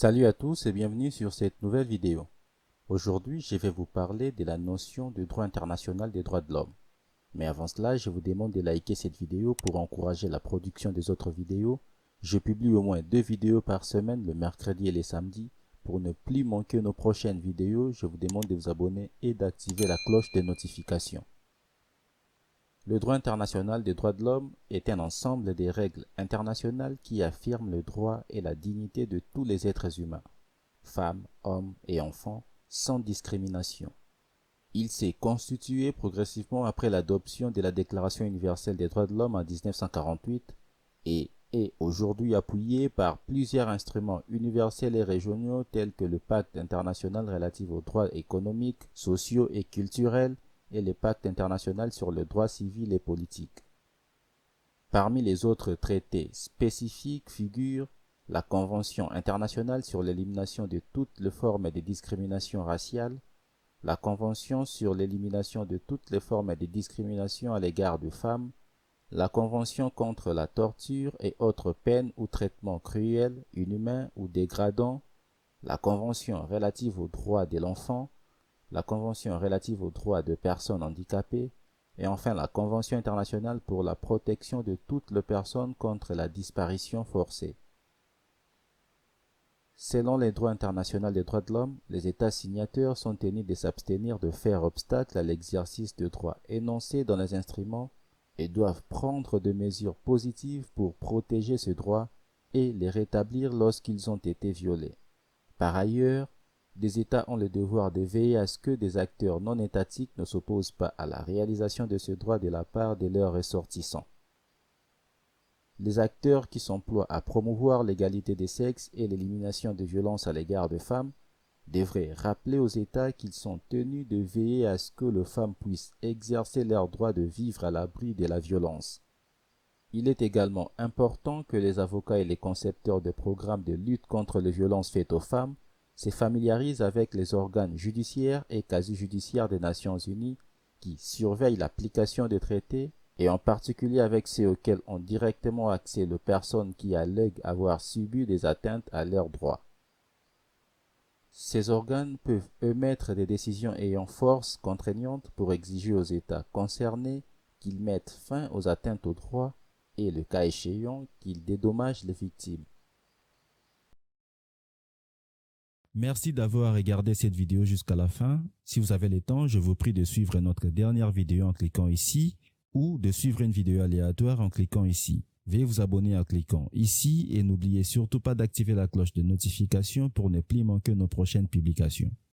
Salut à tous et bienvenue sur cette nouvelle vidéo. Aujourd'hui, je vais vous parler de la notion de droit international des droits de l'homme. Mais avant cela, je vous demande de liker cette vidéo pour encourager la production des autres vidéos. Je publie au moins 2 vidéos par semaine, le mercredi et les samedis. Pour ne plus manquer nos prochaines vidéos, je vous demande de vous abonner et d'activer la cloche des notifications. Le droit international des droits de l'homme est un ensemble des règles internationales qui affirment le droit et la dignité de tous les êtres humains, femmes, hommes et enfants, sans discrimination. Il s'est constitué progressivement après l'adoption de la Déclaration universelle des droits de l'homme en 1948 et est aujourd'hui appuyé par plusieurs instruments universels et régionaux tels que le Pacte international relatif aux droits économiques, sociaux et culturels et le Pacte international sur le droit civil et politique. Parmi les autres traités spécifiques figurent la Convention internationale sur l'élimination de toutes les formes de discrimination raciale, la Convention sur l'élimination de toutes les formes de discrimination à l'égard des femmes, la Convention contre la torture et autres peines ou traitements cruels, inhumains ou dégradants, la Convention relative aux droits de l'enfant, la Convention relative aux droits de personnes handicapées, et enfin la Convention internationale pour la protection de toutes les personnes contre la disparition forcée. Selon les droits internationaux des droits de l'homme, les États signataires sont tenus de s'abstenir de faire obstacle à l'exercice de droits énoncés dans les instruments et doivent prendre des mesures positives pour protéger ces droits et les rétablir lorsqu'ils ont été violés. Par ailleurs, les États ont le devoir de veiller à ce que des acteurs non étatiques ne s'opposent pas à la réalisation de ce droit de la part de leurs ressortissants. Les acteurs qui s'emploient à promouvoir l'égalité des sexes et l'élimination des violences à l'égard des femmes devraient rappeler aux États qu'ils sont tenus de veiller à ce que les femmes puissent exercer leur droit de vivre à l'abri de la violence. Il est également important que les avocats et les concepteurs de programmes de lutte contre les violences faites aux femmes se familiarisent avec les organes judiciaires et quasi-judiciaires des Nations Unies qui surveillent l'application des traités et en particulier avec ceux auxquels ont directement accès les personnes qui alléguent avoir subi des atteintes à leurs droits. Ces organes peuvent émettre des décisions ayant force contraignante pour exiger aux États concernés qu'ils mettent fin aux atteintes aux droits et, le cas échéant, qu'ils dédommagent les victimes. Merci d'avoir regardé cette vidéo jusqu'à la fin. Si vous avez le temps, je vous prie de suivre notre dernière vidéo en cliquant ici ou de suivre une vidéo aléatoire en cliquant ici. Veuillez vous abonner en cliquant ici et n'oubliez surtout pas d'activer la cloche de notification pour ne plus manquer nos prochaines publications.